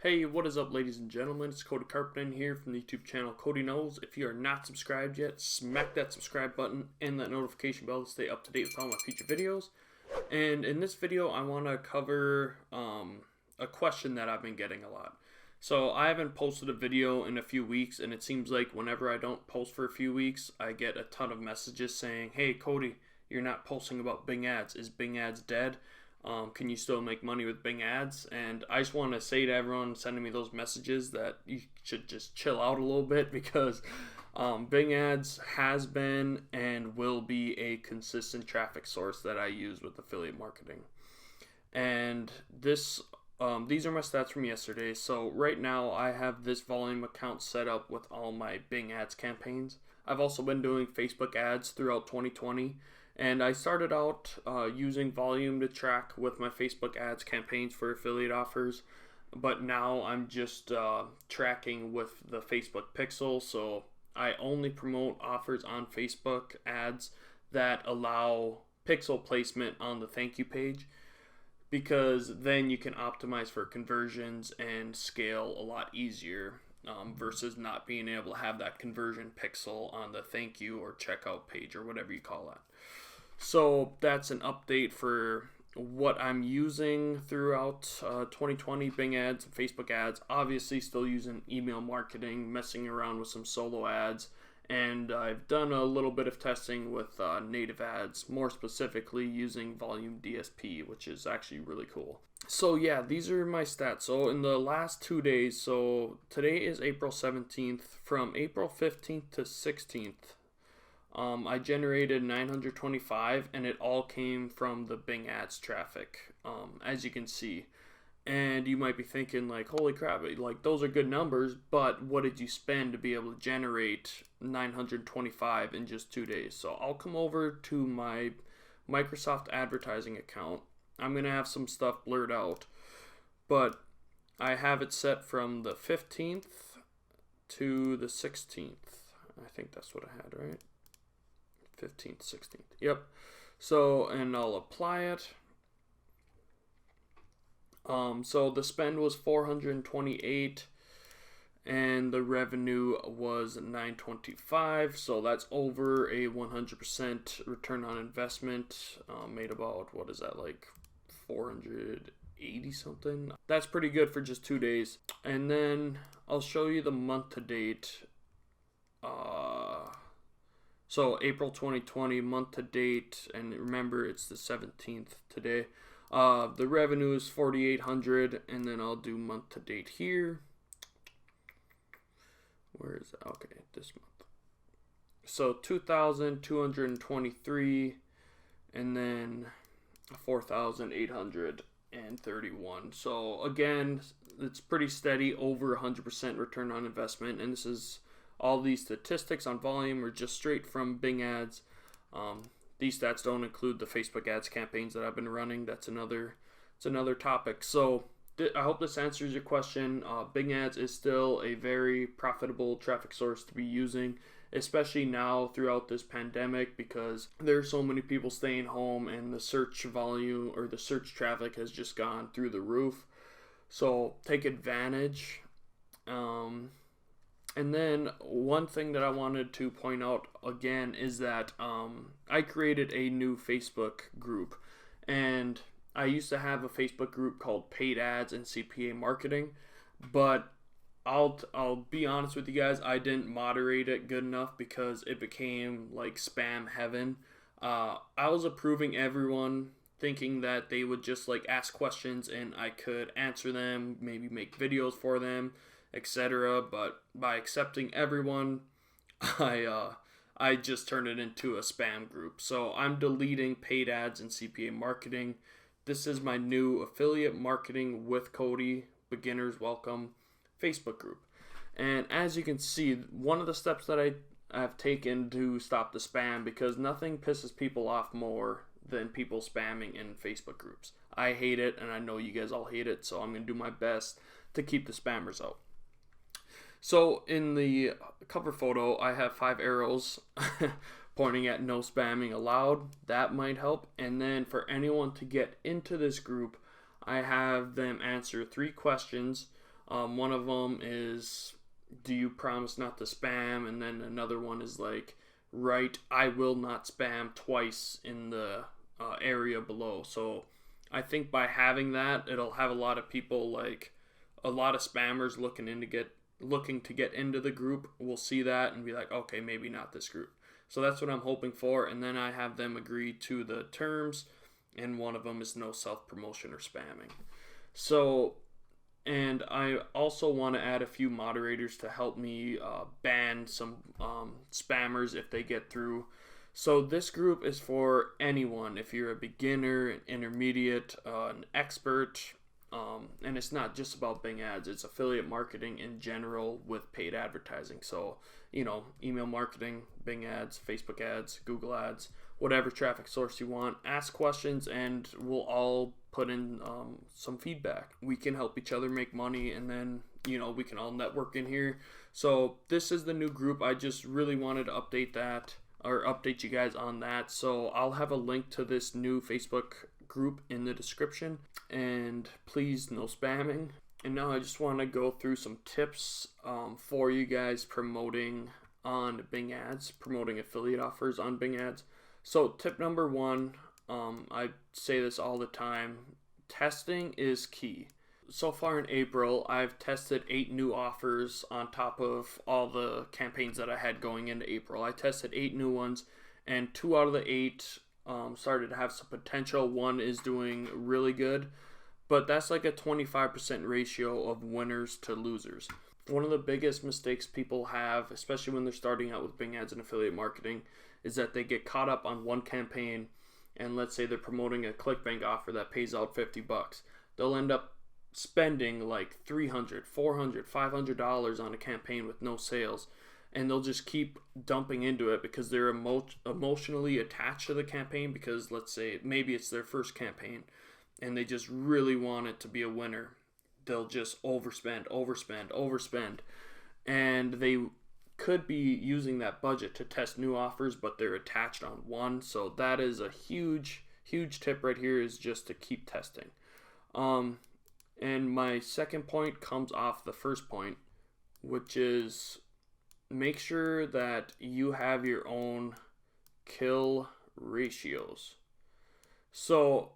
Hey, what is up, ladies and gentlemen? It's Cody Carpenter here from the YouTube channel Cody Knows. If you are not subscribed yet, smack that subscribe button and that notification bell to stay up to date with all my future videos. And in this video, I want to cover a question that I've been getting a lot. So I haven't posted a video in a few weeks, and it seems like whenever I don't post for a few weeks, I get a ton of messages saying, "Hey, Cody, you're not posting about Bing ads. Is Bing ads dead? Can you still make money with Bing ads?" And I just want to say to everyone sending me those messages that you should just chill out a little bit, because Bing ads has been and will be a consistent traffic source that I use with affiliate marketing. And these are my stats from yesterday. So right now I have this volume account set up with all my Bing ads campaigns. I've also been doing Facebook ads throughout 2020. And I started out using volume to track with my Facebook ads campaigns for affiliate offers, but now I'm just tracking with the Facebook pixel. So I only promote offers on Facebook ads that allow pixel placement on the thank you page, because then you can optimize for conversions and scale a lot easier versus not being able to have that conversion pixel on the thank you or checkout page or whatever you call that. So that's an update for what I'm using throughout 2020, Bing ads and Facebook ads. Obviously still using email marketing, messing around with some solo ads, and I've done a little bit of testing with native ads, more specifically using Volume DSP, which is actually really cool. So yeah, these are my stats. So in the last 2 days, so today is April 17th, from April 15th to 16th, I generated 925, and it all came from the Bing ads traffic, as you can see. And you might be thinking, like, holy crap, like, those are good numbers, but what did you spend to be able to generate 925 in just 2 days? So I'll come over to my Microsoft advertising account. I'm going to have some stuff blurred out, but I have it set from the 15th to the 16th. I think that's what I had, right? 15th, 16th. Yep. So, and I'll apply it. So the spend was 428 and the revenue was 925. So that's over a 100% return on investment. Made about, what is that, like 480 something? That's pretty good for just 2 days. And then I'll show you the month to date. So April 2020, month to date, and remember it's the 17th today. The revenue is 4,800, and then I'll do month to date here. Where is it? Okay, this month. So 2,223, and then 4,831. So again, it's pretty steady, over 100% return on investment, and this is all these statistics on volume are just straight from Bing ads. These stats don't include the Facebook ads campaigns that I've been running. It's another topic. So I hope this answers your question. Bing ads is still a very profitable traffic source to be using, especially now throughout this pandemic, because there's so many people staying home and the search volume or the search traffic has just gone through the roof. So take advantage. And then one thing that I wanted to point out again is that I created a new Facebook group, and I used to have a Facebook group called Paid Ads and CPA Marketing, but I'll be honest with you guys, I didn't moderate it good enough because it became like spam heaven. I was approving everyone, thinking that they would just like ask questions and I could answer them, maybe make videos for them, etc. But by accepting everyone, I just turned it into a spam group. So I'm deleting Paid Ads and CPA Marketing. This is my new Affiliate Marketing with Cody Beginners Welcome Facebook group. And as you can see, one of the steps that I have taken to stop the spam, because nothing pisses people off more than people spamming in Facebook groups. I hate it, and I know you guys all hate it, so I'm going to do my best to keep the spammers out. So in the cover photo, I have 5 arrows pointing at no spamming allowed. That might help. And then for anyone to get into this group, I have them answer 3 questions One of them is, do you promise not to spam? And then another one is like, write, I will not spam twice in the area below. So I think by having that, it'll have a lot of people, like a lot of spammers looking to get into the group will see that and be like, okay, maybe not this group. So that's what I'm hoping for. And then I have them agree to the terms, and one of them is no self-promotion or spamming. So, and I also want to add a few moderators to help me ban some spammers if they get through. So this group is for anyone. If you're a beginner, an intermediate, an expert, and it's not just about Bing ads. It's affiliate marketing in general with paid advertising. So, email marketing, Bing ads, Facebook ads, Google ads, whatever traffic source you want. Ask questions and we'll all put in some feedback. We can help each other make money, and then, we can all network in here. So this is the new group. I just really wanted to update you guys on that. So I'll have a link to this new Facebook group in the description, and please no spamming. And now I just want to go through some tips for you guys promoting on Bing ads, promoting affiliate offers on Bing ads. So tip number one, I say this all the time, testing is key. So far in April, I've tested 8 new offers on top of all the campaigns that I had going into April. I tested 8 new ones, and 2 out of the 8 started to have some potential. 1 is doing really good, but that's like a 25% ratio of winners to losers. One of the biggest mistakes people have, especially when they're starting out with Bing ads and affiliate marketing, is that they get caught up on one campaign, and let's say they're promoting a ClickBank offer that pays out $50. They'll end up spending like $300, $400, $500 on a campaign with no sales, and they'll just keep dumping into it because they're emotionally attached to the campaign, because let's say maybe it's their first campaign and they just really want it to be a winner. They'll just overspend, and they could be using that budget to test new offers, but they're attached on one. So that is a huge tip right here, is just to keep testing. And my second point comes off the first point, which is make sure that you have your own kill ratios. So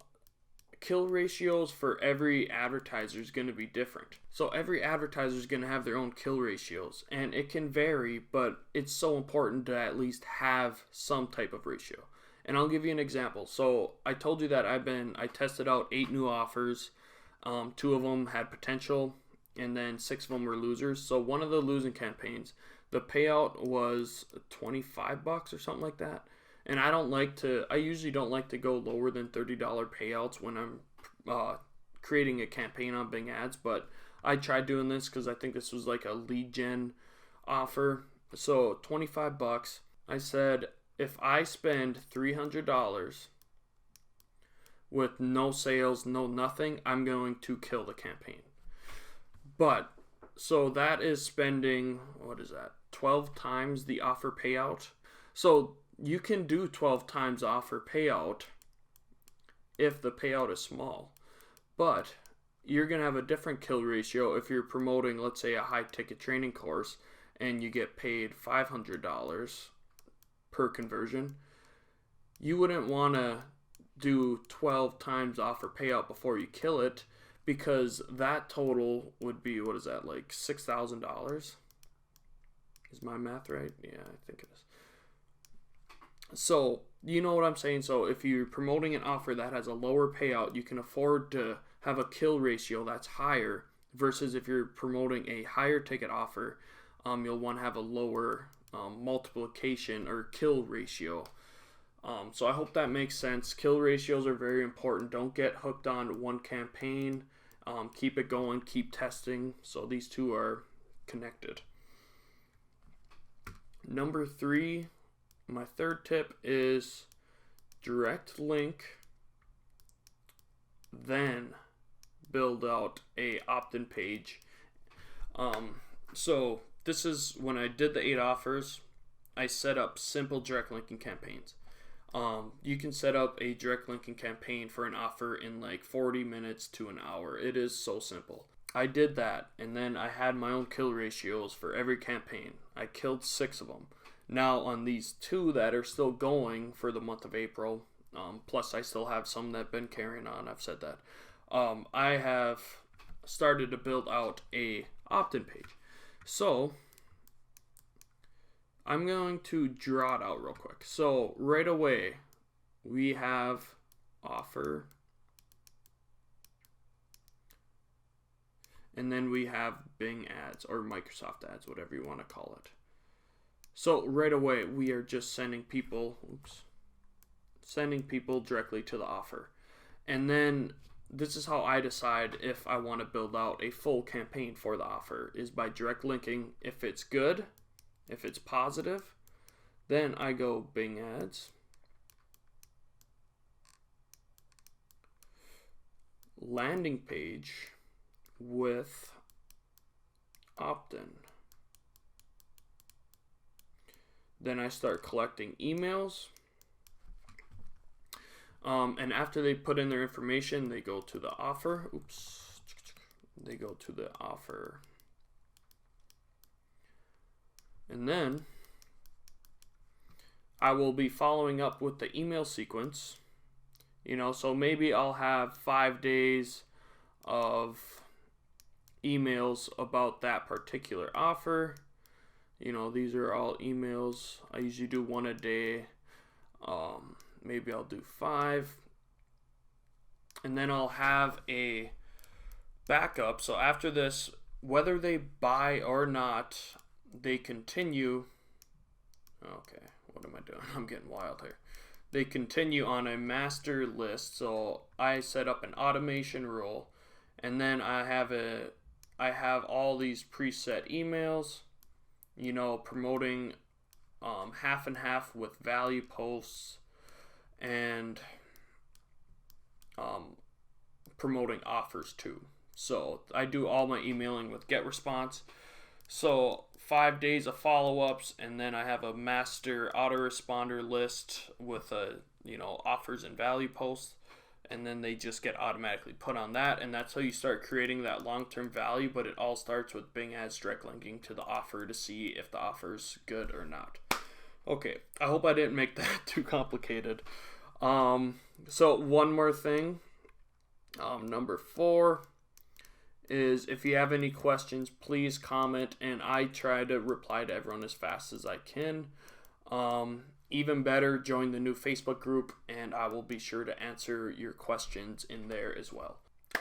kill ratios for every advertiser is going to be different. So every advertiser is going to have their own kill ratios, and it can vary, but it's so important to at least have some type of ratio. And I'll give you an example. So I told you that I tested out 8 new offers. 2 of them had potential, and then 6 of them were losers. So one of the losing campaigns, the payout was $25 or something like that. And I usually don't like to go lower than $30 payouts when I'm creating a campaign on Bing ads, but I tried doing this because I think this was like a lead gen offer. So $25. I said, if I spend $300 with no sales, no nothing, I'm going to kill the campaign. But, so that is spending, 12 times the offer payout. So you can do 12 times offer payout if the payout is small. But you're going to have a different kill ratio if you're promoting, let's say, a high ticket training course and you get paid $500 per conversion. You wouldn't want to do 12 times offer payout before you kill it, because that total would be, like $6,000? Is my math right? Yeah, I think it is. So, you know what I'm saying? So if you're promoting an offer that has a lower payout, you can afford to have a kill ratio that's higher, versus if you're promoting a higher ticket offer, you'll want to have a lower multiplication or kill ratio. So I hope that makes sense. Kill ratios are very important. Don't get hooked on one campaign. Keep it going, keep testing. So these two are connected. Number 3, my third tip is direct link, then build out a opt-in page. So this is when I did the 8 offers, I set up simple direct linking campaigns. You can set up a direct linking campaign for an offer in like 40 minutes to an hour. It is so simple. I did that, and then I had my own kill ratios for every campaign. I killed 6 of them. Now on these 2 that are still going for the month of April, plus I still have some that have been carrying on, I've said that, I have started to build out a opt-in page. So I'm going to draw it out real quick. So right away we have offer, and then we have Bing ads or Microsoft ads, whatever you want to call it. So right away we are just sending people directly to the offer. And then this is how I decide if I want to build out a full campaign for the offer, is by direct linking. If it's good, if it's positive, then I go Bing ads, landing page with opt-in. Then I start collecting emails. And after they put in their information, they go to the offer. They go to the offer. And then I will be following up with the email sequence. So maybe I'll have 5 days of emails about that particular offer. These are all emails. I usually do 1 a day. Maybe I'll do 5. And then I'll have a backup. So after this, whether they buy or not, they continue. Okay, what am I doing? I'm getting wild here. They continue on a master list. So I set up an automation rule, and then I have all these preset emails, promoting half and half with value posts, and promoting offers too. So I do all my emailing with get response. So 5 days of follow-ups, and then I have a master autoresponder list with offers and value posts, and then they just get automatically put on that, and that's how you start creating that long-term value. But it all starts with Bing ads direct linking to the offer to see if the offer's good or not. Okay, I hope I didn't make that too complicated. So one more thing, number 4 is, if you have any questions, please comment, and I try to reply to everyone as fast as I can. Even better, join the new Facebook group, and I will be sure to answer your questions in there as well.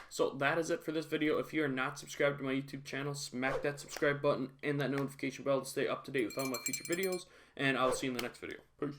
So that is it for this video. If you are not subscribed to my YouTube channel, smack that subscribe button and that notification bell to stay up to date with all my future videos, and I'll see you in the next video. Peace.